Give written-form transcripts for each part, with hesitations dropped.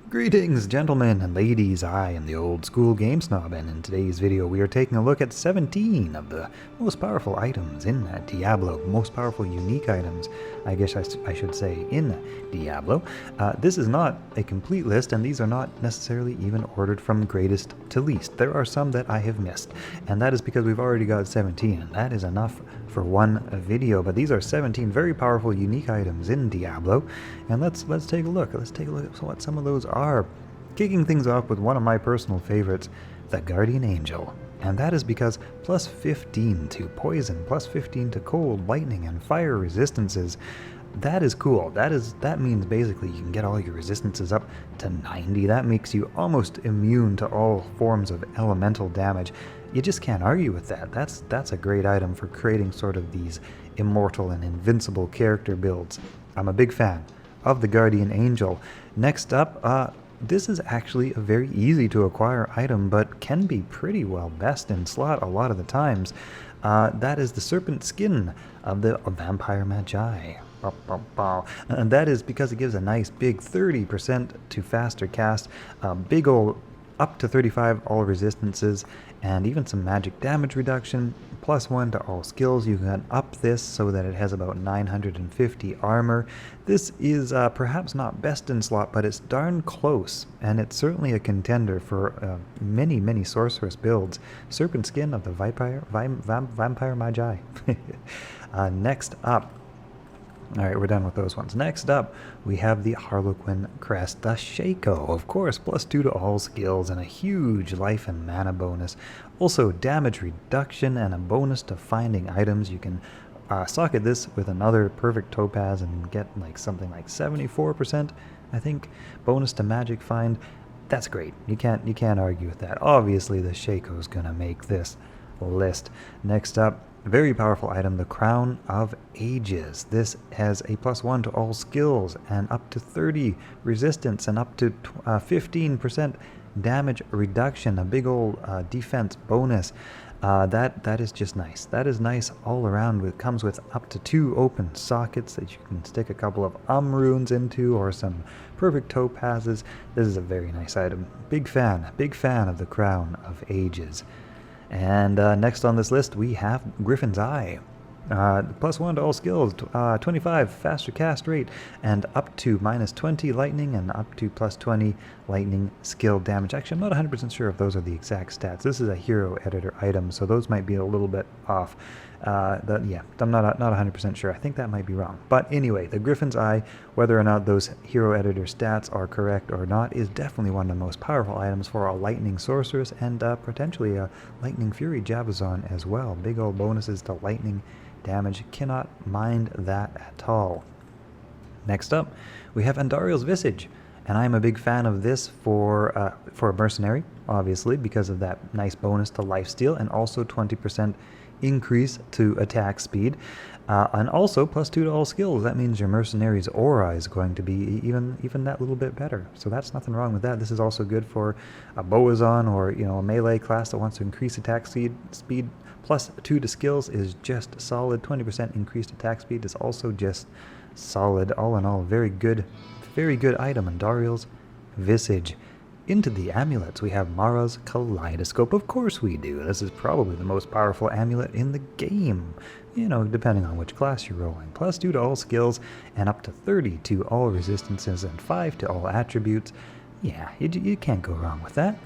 Greetings, gentlemen and ladies. I am the old school game snob, and in today's video we are taking a look at 17 of the most powerful items in Diablo. Most powerful unique items, I guess I should say, in Diablo. This is not a complete list, and these are not necessarily even ordered from greatest to least. There are some that I have missed, and that is because we've already got 17, and that is enough for one video. But these are 17 very powerful unique items in Diablo, and let's take a look. Let's take a look at what some of those are. Kicking things off with one of my personal favorites, the Guardian Angel. And that is because plus 15 to poison, plus 15 to cold, lightning, and fire resistances. That is cool. That means basically you can get all your resistances up to 90. That makes you almost immune to all forms of elemental damage. You just can't argue with that. That's a great item for creating sort of these immortal and invincible character builds. I'm a big fan of the Guardian Angel. Next up, this is actually a very easy to acquire item, but can be pretty well best in slot a lot of the times. That is the Serpent Skin of the Vampire Magi. And that is because it gives a nice big 30% to faster cast, big ol' up to 35 all resistances, and even some magic damage reduction, plus 1 to all skills. You can up this so that it has about 950 armor. This is perhaps not best in slot, but it's darn close, and it's certainly a contender for many sorceress builds. Serpent Skin of the Vampire Magi. Next up, alright, we're done with those ones. Next up, we have the Harlequin Crest, the Shaco. Of course, plus 2 to all skills and a huge life and mana bonus. Also, damage reduction and a bonus to finding items. You can socket this with another perfect topaz and get like something like 74%, I think, bonus to magic find. That's great. You can't argue with that. Obviously, the Shaco's gonna make this list. Next up, very powerful item, the Crown of Ages. This has a plus 1 to all skills and up to 30 resistance and up to 15% damage reduction, a big old defense bonus. That is just nice. That is nice all around. It comes with up to 2 open sockets that you can stick a couple of runes into, or some perfect topazes. This is a very nice item. Big fan of the Crown of Ages. And next on this list we have Griffin's Eye. Plus 1 to all skills, 25 faster cast rate, and up to minus 20 lightning, and up to plus 20 lightning skill damage. Actually, I'm not 100% sure if those are the exact stats. This is a hero editor item, so those might be a little bit off. Yeah, I'm not 100% sure. I think that might be wrong. But anyway, the Griffin's Eye, whether or not those hero editor stats are correct or not, is definitely one of the most powerful items for a lightning sorceress, and potentially a lightning fury Javazon as well. Big old bonuses to lightning damage. Cannot mind that at all. Next up, we have Andarios Visage, and I'm a big fan of this for a mercenary, obviously, because of that nice bonus to lifesteal, and also 20% increase to attack speed, and also plus 2 to all skills. That means your mercenary's aura is going to be even that little bit better. So that's nothing wrong with that. This is also good for a Boazon, or a melee class that wants to increase attack speed. Plus 2 to skills is just solid. 20% increased attack speed is also just solid. All in all, very good item. Andarios Visage. Into the amulets, we have Mara's Kaleidoscope. Of course we do. This is probably the most powerful amulet in the game, depending on which class you're rolling. Plus 2 to all skills, and up to 30 to all resistances, and 5 to all attributes. Yeah, you can't go wrong with that.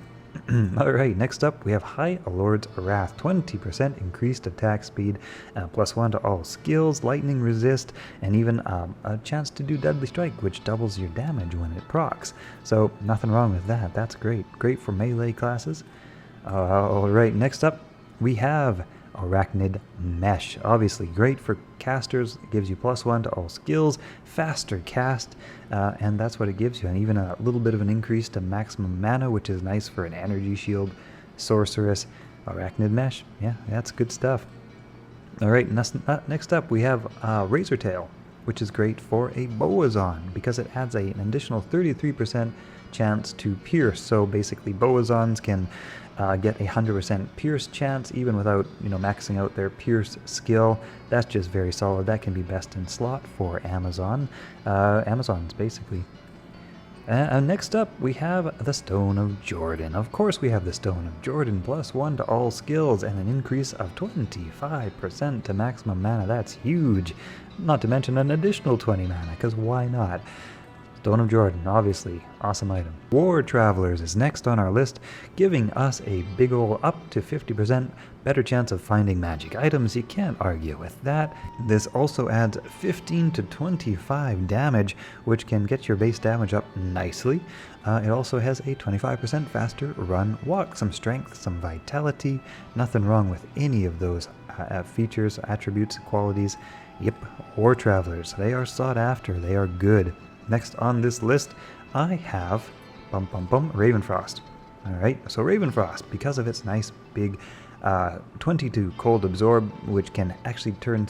Alright, next up we have High Lord's Wrath. 20% increased attack speed, plus 1 to all skills, lightning resist, and even a chance to do Deadly Strike, which doubles your damage when it procs. So nothing wrong with that. That's great. Great for melee classes. Alright, next up we have Arachnid Mesh. Obviously great for casters. It gives you plus 1 to all skills, faster cast, and that's what it gives you, and even a little bit of an increase to maximum mana, which is nice for an energy shield sorceress. Arachnid Mesh, yeah, that's good stuff. Alright, next up we have Razor Tail, which is great for a Boazon because it adds an additional 33% chance to pierce. So basically Boazons can get a 100% pierce chance even without maxing out their pierce skill. That's just very solid. That can be best in slot for Amazons basically. Next up, we have the Stone of Jordan. Of course, we have the Stone of Jordan, +1 to all skills, and an increase of 25% to maximum mana. That's huge. Not to mention an additional 20 mana, because why not? Stone of Jordan, obviously, awesome item. War Travelers is next on our list, giving us a big ol' up to 50% better chance of finding magic items. You can't argue with that. This also adds 15 to 25 damage, which can get your base damage up nicely. It also has a 25% faster run walk, some strength, some vitality. Nothing wrong with any of those features, attributes, qualities. Yep, War Travelers, they are sought after, they are good. Next on this list, I have Ravenfrost. Alright, so Ravenfrost, because of its nice big 22 cold absorb, which can actually turn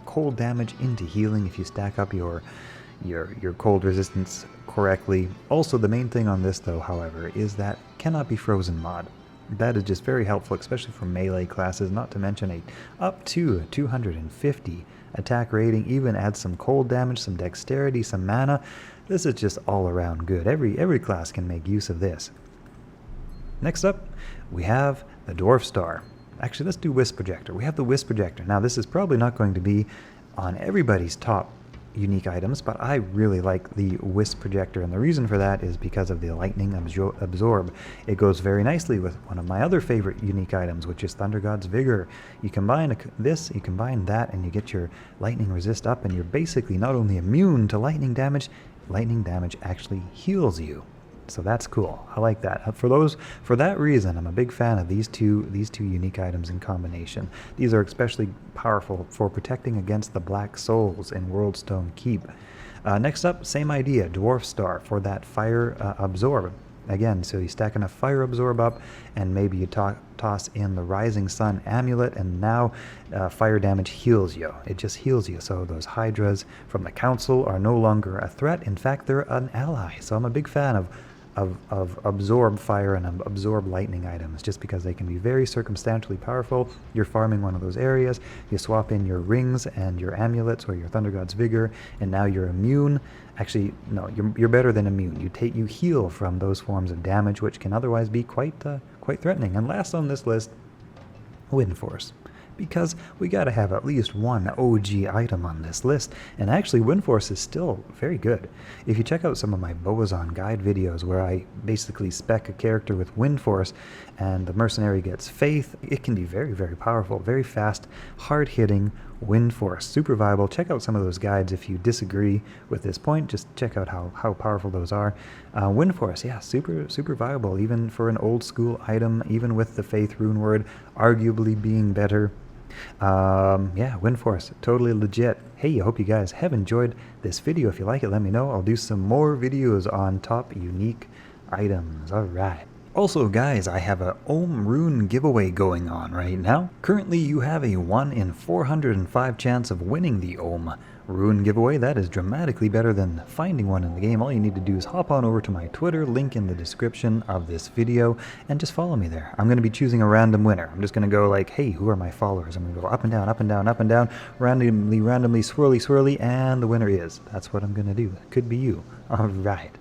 cold damage into healing if you stack up your cold resistance correctly. Also, the main thing on this though, however, is that cannot be frozen mod. That is just very helpful, especially for melee classes, not to mention up to 250 attack rating, even adds some cold damage, some dexterity, some mana. This is just all around good. Every class can make use of this. Next up, we have the Dwarf Star. Actually, let's do Wisp Projector. We have the Wisp Projector. Now, this is probably not going to be on everybody's top unique items, but I really like the Wisp Projector, and the reason for that is because of the Lightning Absorb. It goes very nicely with one of my other favorite unique items, which is Thunder God's Vigor. You combine this, you combine that, and you get your lightning resist up, and you're basically not only immune to lightning damage actually heals you. So that's cool. I like that. For that reason, I'm a big fan of these two unique items in combination. These are especially powerful for protecting against the Black Souls in Worldstone Keep. Next up, same idea, Dwarf Star for that fire absorb. Again, so you stack enough fire absorb up, and maybe you toss in the Rising Sun amulet, and now fire damage heals you. It just heals you. So those hydras from the council are no longer a threat. In fact, they're an ally. So I'm a big fan of absorb fire and absorb lightning items, just because they can be very circumstantially powerful. You're farming one of those areas, you swap in your rings and your amulets or your Thunder God's Vigor, and now you're immune. Actually, no, you're better than immune. You heal from those forms of damage, which can otherwise be quite threatening. And last on this list, Wind Force. Because we gotta have at least one OG item on this list, and actually Wind Force is still very good. If you check out some of my Boazon guide videos where I basically spec a character with Wind Force and the mercenary gets Faith, it can be very, very powerful, very fast, hard-hitting Wind Force, super viable. Check out some of those guides if you disagree with this point. Just check out how powerful those are. Wind Force, yeah, super viable, even for an old school item, even with the Faith rune word arguably being better. Yeah, Wind Force, totally legit. Hey, I hope you guys have enjoyed this video. If you like it, let me know. I'll do some more videos on top unique items. Alright. Also, guys, I have a Ohm Rune giveaway going on right now. Currently, you have a 1 in 405 chance of winning the Ohm Rune giveaway. That is dramatically better than finding one in the game. All you need to do is hop on over to my Twitter, link in the description of this video, and just follow me there. I'm going to be choosing a random winner. I'm just going to go like, hey, who are my followers? I'm going to go up and down, up and down, up and down, randomly, swirly, and the winner is. That's what I'm going to do. It could be you. Alright.